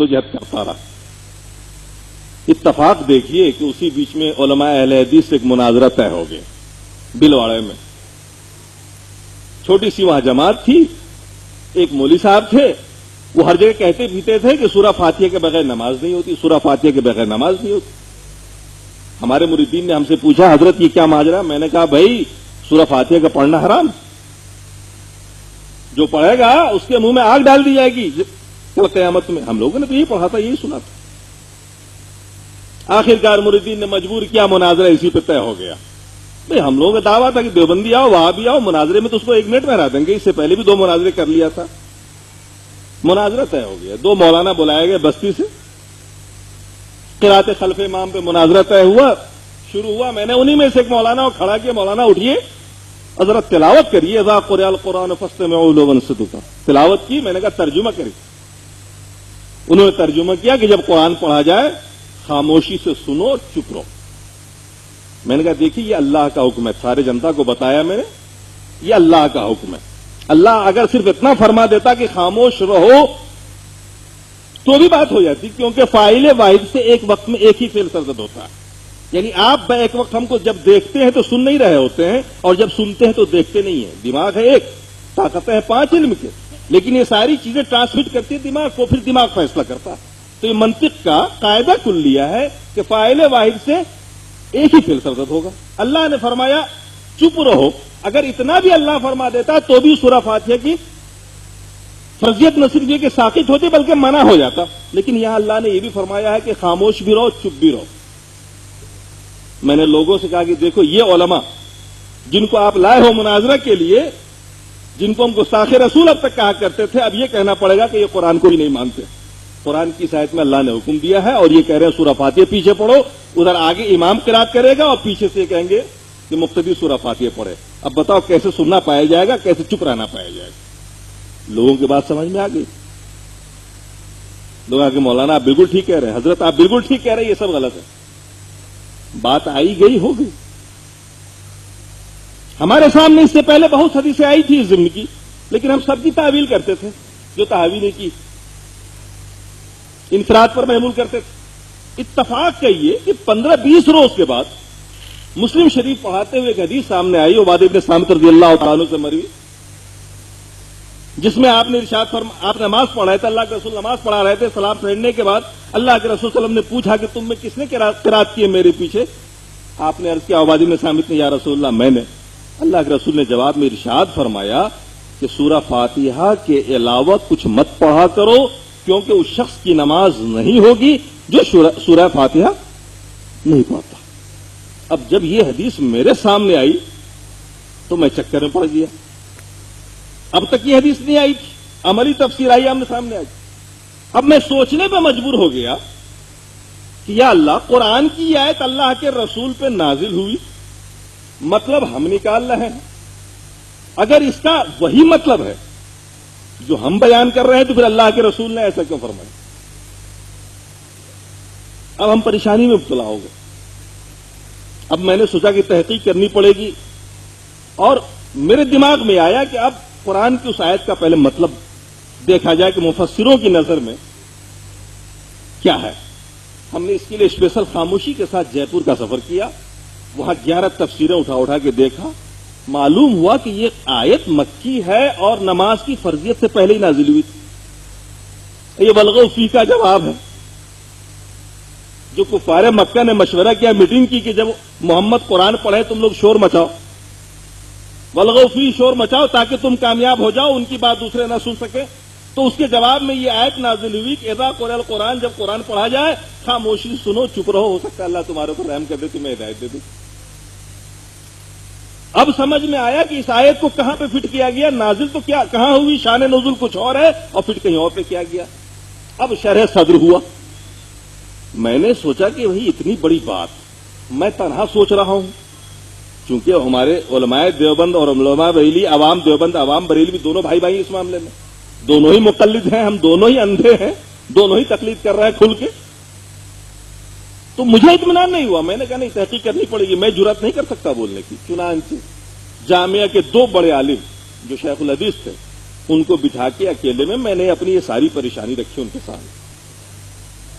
جہد کرتا رہا. اتفاق دیکھیے کہ اسی بیچ میں علماء اہل حدیث سے ایک مناظرہ طے ہو گیا بلواڑے میں. چھوٹی سی وہاں جماعت تھی, ایک مولوی صاحب تھے, وہ ہر جگہ کہتے پیتے تھے کہ سورہ فاتحہ کے بغیر نماز نہیں ہوتی, سورہ فاتحہ کے بغیر نماز نہیں ہوتی. ہمارے مریدین نے ہم سے پوچھا حضرت یہ کیا ماجرا؟ میں نے کہا بھائی سورہ فاتحہ کا پڑھنا حرام, جو پڑھے گا اس کے منہ میں آگ ڈال دی جائے گی کل قیامت میں. ہم لوگوں نے تو یہی پڑھا تھا, یہی سنا تھا. آخرکار مریدین نے مجبور کیا, مناظرہ اسی پہ طے ہو گیا. بھائی ہم لوگوں کا دعویٰ تھا کہ دیوبندی آؤ وہاں بھی آؤ, مناظرے میں تو اس کو 1 منٹ میں ہرا دیں گے. اس سے پہلے بھی 2 مناظرے کر لیا تھا. مناظرہ طے ہو گیا. 2 مولانا بلائے گئے بستی سے, قرات خلف امام پہ مناظرہ طے ہوا, شروع ہوا. میں نے انہی میں سے ایک مولانا کو کھڑا کیا, مولانا اٹھیے حضرت تلاوت کریے, اذا قرئ القرآن فاستمعوا له وانصتوا. تلاوت کی, میں نے کہا ترجمہ کریے. انہوں نے ترجمہ کیا کہ جب قرآن پڑھا جائے خاموشی سے سنو اور چپ رہو. میں نے کہا دیکھیے یہ اللہ کا حکم ہے, سارے جنتا کو بتایا میں نے, یہ اللہ کا حکم ہے. اللہ اگر صرف اتنا فرما دیتا کہ خاموش رہو تو بھی بات ہو جاتی, کیونکہ فاعل واحد سے ایک وقت میں ایک ہی فعل سرزد ہوتا ہے. یعنی آپ ایک وقت ہم کو جب دیکھتے ہیں تو سن نہیں رہے ہوتے ہیں, اور جب سنتے ہیں تو دیکھتے نہیں ہیں. دماغ ہے ایک, طاقتیں ہیں 5 علم کے, لیکن یہ ساری چیزیں ٹرانسمٹ کرتی ہے دماغ کو, پھر دماغ فیصلہ کرتا ہے. تو یہ منطق کا قاعدہ کلیہ ہے کہ فاعل واحد سے ایک ہی فعل سرزد ہوگا. اللہ نے فرمایا چپ رہو. اگر اتنا بھی اللہ فرما دیتا تو بھی سورہ فاتحہ کی فرضیت نہ صرف یہ کہ ساقط ہوتی بلکہ منع ہو جاتا. لیکن یہاں اللہ نے یہ بھی فرمایا ہے کہ خاموش بھی رہو, چپ بھی رہو. میں نے لوگوں سے کہا کہ دیکھو یہ علماء جن کو آپ لائے ہو مناظرہ کے لیے, جن کو ہم گستاخ رسول اب تک کہا کرتے تھے, اب یہ کہنا پڑے گا کہ یہ قرآن کو بھی نہیں مانتے. قرآن کی آیت میں اللہ نے حکم دیا ہے اور یہ کہہ رہے ہیں سورہ فاتحہ پیچھے پڑھو, ادھر آگے امام قرات کرے گا اور پیچھے سے کہیں گے کہ مقتدی سورہ فاتحہ پڑھے. اب بتاؤ کیسے سننا پایا جائے گا, کیسے چپ رہنا پایا جائے گا؟ لوگوں کی بات سمجھ میں آ گئی. لوگ آگے مولانا آپ بالکل ٹھیک کہہ رہے ہیں, حضرت آپ بالکل ٹھیک کہہ رہے ہیں, یہ سب غلط ہے. بات آئی گئی ہو گئی. ہمارے سامنے اس سے پہلے بہت حدیثیں آئی تھی اس ضمن کی, لیکن ہم سب کی تعویل کرتے تھے, جو تعویل نہیں کی انفراد پر محمول کرتے تھے. اتفاق کہیے کہ 15-20 روز کے بعد مسلم شریف پڑھاتے ہوئے ایک حدیث سامنے آئی, عبادہ ابن صامت رضی اللہ تعالیٰ عنہ سے مروی, جس میں آپ نے ارشاد آپ نماز پڑھ رہے تھے, اللہ کے رسول نماز پڑھا رہے تھے, سلام پھیرنے کے بعد اللہ کے رسول صلی اللہ علیہ وسلم نے پوچھا کہ تم میں کس نے قرات کی ہے میرے پیچھے؟ آپ نے عرض کیا عبادہ ابن صامت نے, یا رسول اللہ میں نے. اللہ کے رسول نے جواب میں ارشاد فرمایا کہ سورہ فاتحہ کے علاوہ کچھ مت پڑھا کرو, کیونکہ اس شخص کی نماز نہیں ہوگی جو سورہ فاتحہ نہیں پڑھتا. اب جب یہ حدیث میرے سامنے آئی تو میں چکر میں پڑ گیا. اب تک یہ حدیث نہیں آئی تھی, عملی تفسیر آئی آمنے سامنے آئی. اب میں سوچنے پہ مجبور ہو گیا کہ یا اللہ, قرآن کی یہ آیت اللہ کے رسول پہ نازل ہوئی, مطلب ہم نکال رہے ہیں. اگر اس کا وہی مطلب ہے جو ہم بیان کر رہے ہیں تو پھر اللہ کے رسول نے ایسا کیوں فرمایا؟ اب ہم پریشانی میں مبتلا ہو گئے. اب میں نے سوچا کہ تحقیق کرنی پڑے گی, اور میرے دماغ میں آیا کہ اب قرآن کی اس آیت کا پہلے مطلب دیکھا جائے کہ مفسروں کی نظر میں کیا ہے. ہم نے اس کے لیے اسپیشل خاموشی کے ساتھ جے پور کا سفر کیا, وہاں 11 تفسیریں اٹھا کے دیکھا. معلوم ہوا کہ یہ آیت مکی ہے اور نماز کی فرضیت سے پہلے ہی نازل ہوئی تھی. یہ بلغو فی کا جواب ہے. جو کفار مکہ نے مشورہ کیا, میٹنگ کی کہ جب محمد قرآن پڑھے تم لوگ شور مچاؤ, بلغو فی شور مچاؤ تاکہ تم کامیاب ہو جاؤ, ان کی بات دوسرے نہ سن سکے. تو اس کے جواب میں یہ آیت نازل ہوئی کہ اذا قرئ القرآن, جب قرآن پڑھا جائے خاموشی سنو, چپ رہو, ہو سکتا ہے اللہ تمہارے اوپر رحم کر دے, تمہیں ہدایت دے دے. اب سمجھ میں آیا کہ اس آیت کو کہاں پہ فٹ کیا گیا, نازل تو کیا کہاں ہوئی, شان نزول کچھ اور ہے اور فٹ کہیں اور پہ کیا گیا. اب شرح صدر ہوا. میں نے سوچا کہ وہی اتنی بڑی بات میں تنہا سوچ رہا ہوں, چونکہ ہمارے علماء دیوبند اور علماء بریلی, عوام دیوبند عوام بریلی بھی دونوں بھائی بھائی اس معاملے میں, دونوں ہی مقلد ہیں, ہم دونوں ہی اندھے ہیں, دونوں ہی تقلید کر رہے ہیں کھل کے. تو مجھے اطمینان نہیں ہوا. میں نے کہا نہیں, تحقیق کرنی پڑے گی, میں جرات نہیں کر سکتا بولنے کی. چنانچہ جامعہ کے 2 بڑے عالم جو شیخ الحدیث تھے ان کو بٹھا کے اکیلے میں نے اپنی یہ ساری پریشانی رکھی ان کے سامنے.